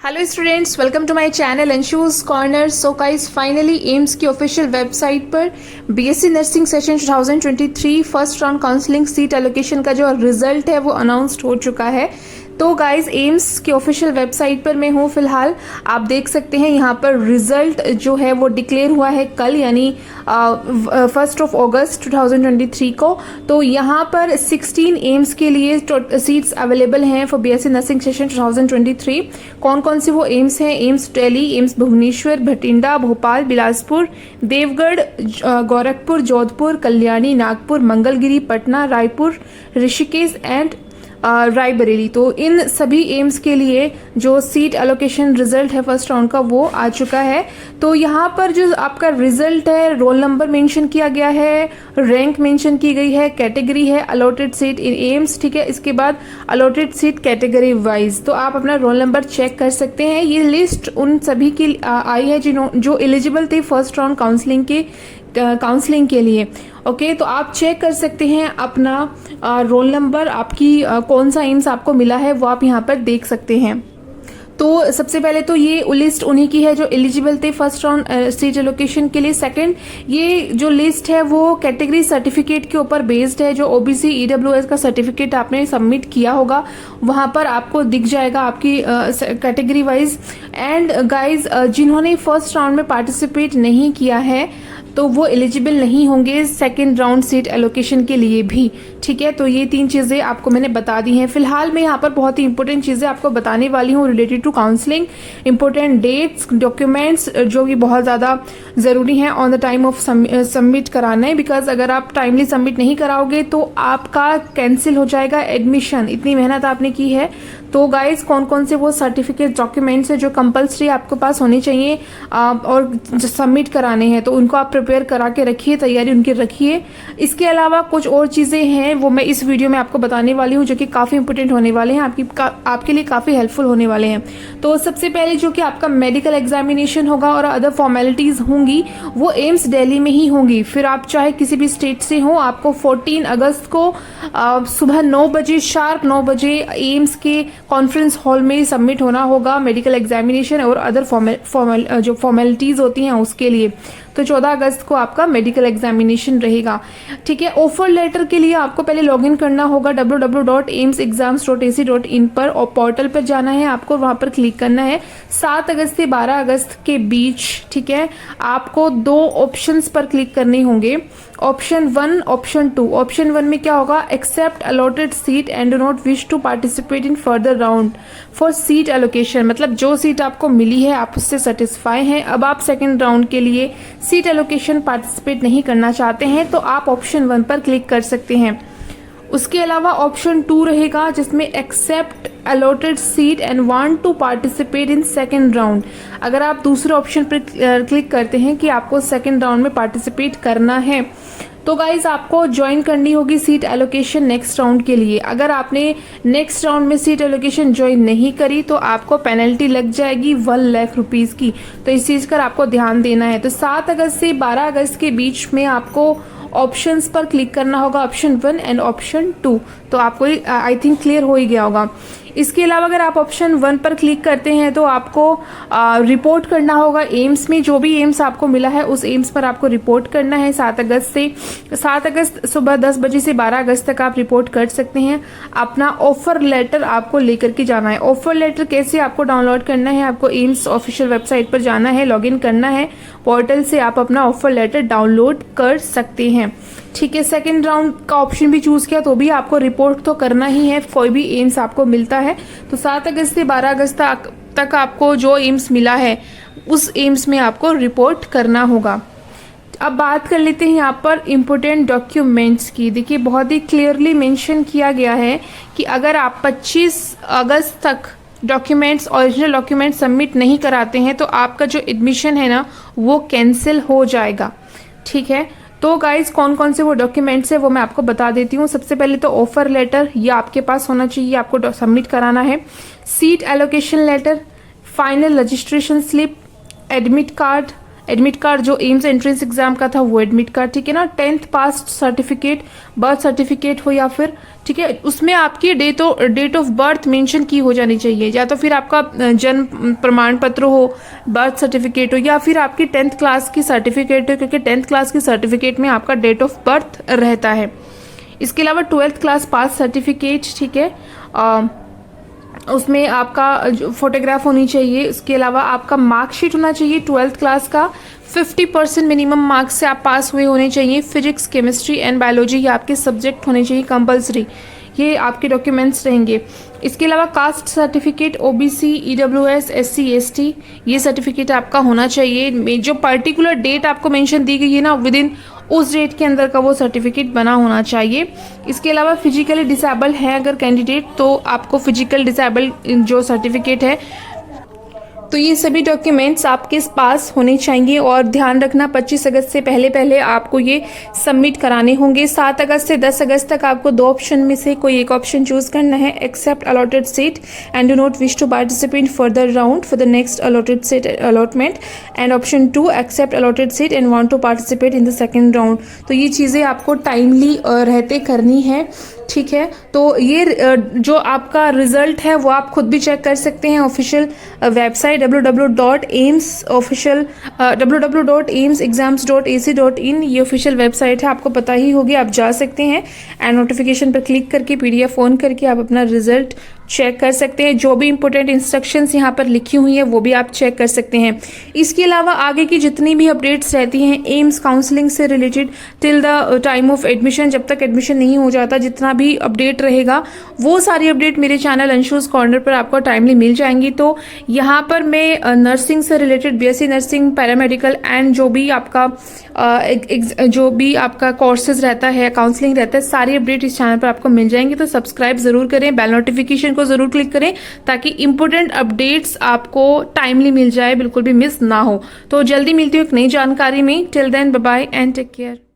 Hello students, welcome to my channel अंशुज corner. So guys, finally AIIMS की official website पर BSc nursing session 2023 first round counselling seat allocation का जो result है वो announced हो चुका है। तो गाइस, एम्स की ऑफिशियल वेबसाइट पर मैं हूँ फिलहाल। आप देख सकते हैं यहाँ पर रिजल्ट जो है वो डिक्लेयर हुआ है कल, यानी 1 अगस्त 2023 को। तो यहाँ पर 16 एम्स के लिए सीट्स अवेलेबल हैं फॉर बीएससी नर्सिंग सेशन 2023। कौन कौन से वो एम्स हैं? एम्स दिल्ली, एम्स भुवनेश्वर, भटिंडा, भोपाल, बिलासपुर, देवगढ़, गोरखपुर, जोधपुर, कल्याणी, नागपुर, मंगलगिरी, पटना, रायपुर, ऋषिकेश एंड रायबरेली। तो इन सभी एम्स के लिए जो सीट एलोकेशन रिजल्ट है फर्स्ट राउंड का वो आ चुका है। तो यहाँ पर जो आपका रिजल्ट है, रोल नंबर मेंशन किया गया है, रैंक मेंशन की गई है, कैटेगरी है अलॉटेड सीट इन एम्स, ठीक है। इसके बाद अलॉटेड सीट कैटेगरी वाइज, तो आप अपना रोल नंबर चेक कर सकते हैं। ये लिस्ट उन सभी की आई है जो एलिजिबल थे फर्स्ट राउंड काउंसलिंग के लिए। ओके, तो आप चेक कर सकते हैं अपना रोल नंबर, आपकी कौन सा एम्स आपको मिला है वो आप यहाँ पर देख सकते हैं। तो सबसे पहले तो ये लिस्ट उन्हीं की है जो एलिजिबल थे फर्स्ट राउंड सीट एलोकेशन के लिए। सेकंड, ये जो लिस्ट है वो कैटेगरी सर्टिफिकेट के ऊपर बेस्ड है। जो ओबीसी ईडब्ल्यूएस का सर्टिफिकेट आपने सबमिट किया होगा वहां पर आपको दिख जाएगा आपकी कैटेगरी वाइज। एंड गाइज, जिन्होंने फर्स्ट राउंड में पार्टिसिपेट नहीं किया है तो वो एलिजिबल नहीं होंगे सेकेंड राउंड सीट एलोकेशन के लिए भी, ठीक है। तो ये 3 चीजें आपको मैंने बता दी हैं। फिलहाल मैं यहाँ पर बहुत ही इंपॉर्टेंट चीजें आपको बताने वाली हूँ related to counselling. Important dates, documents जो कि बहुत ज़्यादा ज़रूरी हैं on the time of submit कराना है, बिकॉज अगर आप टाइमली सबमिट नहीं कराओगे तो आपका कैंसिल हो जाएगा एडमिशन। इतनी मेहनत आपने की है। तो गाइज, कौन कौन से वो सर्टिफिकेट डॉक्यूमेंट्स है जो कंपलसरी आपके पास होने चाहिए और सबमिट कराने हैं, तो उनको आप प्रिपेयर करा के रखिए, तैयारी उनकी रखिए। इसके अलावा कुछ और चीज़ें हैं वो मैं इस वीडियो में आपको बताने वाली हूँ जो कि काफ़ी इंपॉर्टेंट होने वाले हैं, आपके लिए काफ़ी हेल्पफुल होने वाले हैं। तो सबसे पहले जो कि आपका मेडिकल एग्जामिनेशन होगा और अदर फॉर्मेलिटीज़ होंगी वो एम्स दिल्ली में ही होंगी। फिर आप चाहे किसी भी स्टेट से हो, आपको 14 अगस्त को सुबह 9 बजे, शार्प 9 बजे एम्स के कॉन्फ्रेंस हॉल में सबमिट होना होगा मेडिकल एग्जामिनेशन और अदर जो फॉर्मेलिटीज़ होती हैं उसके लिए। तो 14 अगस्त को आपका मेडिकल एग्जामिनेशन रहेगा, ठीक है। ऑफर लेटर के लिए आपको पहले लॉगिन करना होगा www.aimsexams.ac.in पर, और पोर्टल पर जाना है आपको, वहां पर क्लिक करना है। 7 अगस्त से 12 अगस्त के बीच, ठीक है, आपको 2 ऑप्शंस पर क्लिक करने होंगे, ऑप्शन 1, ऑप्शन 2। ऑप्शन 1 में क्या होगा? Accept allotted seat and do not wish to participate in further round for seat allocation, मतलब जो सीट आपको मिली है आप उससे सेटिस्फाई हैं, अब आप सेकेंड राउंड के लिए सीट एलोकेशन पार्टिसिपेट नहीं करना चाहते हैं, तो आप ऑप्शन 1 पर क्लिक कर सकते हैं। उसके अलावा ऑप्शन 2 रहेगा जिसमें accept allotted seat and want to participate in second round. अगर आप दूसरे ऑप्शन पर क्लिक करते हैं कि आपको सेकेंड राउंड में पार्टिसिपेट करना है, तो गाइज आपको ज्वाइन करनी होगी सीट एलोकेशन नेक्स्ट राउंड के लिए। अगर आपने नेक्स्ट राउंड में सीट एलोकेशन ज्वाइन नहीं करी तो आपको पेनल्टी लग जाएगी 1 लाख रुपीज़ की। तो इस चीज़ का आपको ध्यान देना है। तो 7 अगस्त से 12 अगस्त के बीच में आपको ऑप्शंस पर क्लिक करना होगा, ऑप्शन 1 एंड ऑप्शन 2। तो आपको आई थिंक क्लियर हो ही गया होगा। इसके अलावा अगर आप ऑप्शन 1 पर क्लिक करते हैं तो आपको रिपोर्ट करना होगा एम्स में। जो भी एम्स आपको मिला है उस एम्स पर आपको रिपोर्ट करना है 7 अगस्त सुबह 10 बजे से 12 अगस्त तक आप रिपोर्ट कर सकते हैं। अपना ऑफर लेटर आपको लेकर के जाना है। ऑफर लेटर कैसे आपको डाउनलोड करना है? आपको एम्स ऑफिशियल वेबसाइट पर जाना है, लॉगिन करना है, पोर्टल से आप अपना ऑफर लेटर डाउनलोड कर सकते हैं, ठीक है। सेकेंड राउंड का ऑप्शन भी चूज किया तो भी आपको रिपोर्ट तो करना ही है, कोई भी एम्स आपको मिलता है तो 7 अगस्त से 12 अगस्त तक आपको जो एम्स मिला है उस एम्स में आपको रिपोर्ट करना होगा। अब बात कर लेते हैं यहाँ पर इम्पोर्टेंट डॉक्यूमेंट्स की। देखिए, बहुत ही क्लियरली मेंशन किया गया है कि अगर आप 25 अगस्त तक ओरिजिनल डॉक्यूमेंट सबमिट नहीं कराते हैं तो आपका जो एडमिशन है ना वो कैंसिल हो जाएगा, ठीक है। तो गाइज, कौन कौन से वो डॉक्यूमेंट्स है वो मैं आपको बता देती हूँ। सबसे पहले तो ऑफर लेटर, ये आपके पास होना चाहिए, आपको सबमिट कराना है। Seat allocation letter, final registration slip, admit card, admit card जो एम्स एंट्रेंस एग्जाम का था वो एडमिट कार्ड, ठीक है ना। 10th पास सर्टिफिकेट, बर्थ सर्टिफिकेट हो या फिर, ठीक है, उसमें आपकी डेट ऑफ बर्थ मेंशन की हो जानी चाहिए, या तो फिर आपका जन्म प्रमाण पत्र हो, बर्थ सर्टिफिकेट हो, या फिर आपकी 10th क्लास की सर्टिफिकेट हो, क्योंकि 10th क्लास की सर्टिफिकेट में आपका डेट ऑफ बर्थ रहता है। इसके अलावा 12th क्लास पास सर्टिफिकेट, ठीक है, उसमें आपका फोटोग्राफ होनी चाहिए। इसके अलावा आपका मार्कशीट होना चाहिए 12th क्लास का, 50% मिनिमम मार्क्स से आप पास हुए होने चाहिए। फिजिक्स, केमिस्ट्री एंड बायोलॉजी ये आपके सब्जेक्ट होने चाहिए कंपलसरी, ये आपके डॉक्यूमेंट्स रहेंगे। इसके अलावा caste certificate, OBC, EWS, SC, ST, ये सर्टिफिकेट आपका होना चाहिए। जो पर्टिकुलर डेट आपको मेंशन दी गई है ना, विद इन उस डेट के अंदर का वो सर्टिफिकेट बना होना चाहिए। इसके अलावा फिजिकली डिसेबल है अगर कैंडिडेट, तो आपको फिजिकल डिसेबल जो सर्टिफिकेट है, तो ये सभी डॉक्यूमेंट्स आपके पास होने चाहिए। और ध्यान रखना 25 अगस्त से पहले आपको ये सबमिट कराने होंगे। 7 अगस्त से 10 अगस्त तक आपको 2 ऑप्शन में से कोई एक ऑप्शन चूज करना है। Accept allotted seat and do not wish to participate further round for the next allotted seat allotment, and option 2 accept allotted seat and want to participate in the second round. तो ये चीज़ें आपको timely रहते करनी है, ठीक है। तो ये जो आपका रिजल्ट है वो आप खुद भी चेक कर सकते हैं ऑफिशियल वेबसाइट www.aimsexams.ac.in, ये ऑफिशियल वेबसाइट है, आपको पता ही होगी, आप जा सकते हैं एंड नोटिफिकेशन पर क्लिक करके PDF ऑन करके आप अपना रिजल्ट चेक कर सकते हैं। जो भी इंपॉर्टेंट इंस्ट्रक्शंस यहाँ पर लिखी हुई हैं वो भी आप चेक कर सकते हैं। इसके अलावा आगे की जितनी भी अपडेट्स रहती हैं एम्स काउंसलिंग से related till the time of admission, जब तक एडमिशन नहीं हो जाता, जितना भी अपडेट रहेगा वो सारी अपडेट मेरे चैनल अंशुज कॉर्नर पर आपको टाइमली मिल जाएंगी। तो यहाँ पर मैं नर्सिंग से related, BSc nursing, paramedical and जो भी आपका कोर्सेज रहता है, काउंसलिंग रहता है, सारी अपडेट इस चैनल पर आपको मिल जाएंगी। तो सब्सक्राइब जरूर करें, बेल नोटिफिकेशन को जरूर क्लिक करें ताकि इंपॉर्टेंट अपडेट्स आपको टाइमली मिल जाए, बिल्कुल भी मिस ना हो। तो जल्दी मिलती हूँ एक नई जानकारी में। Till then bye bye and take care.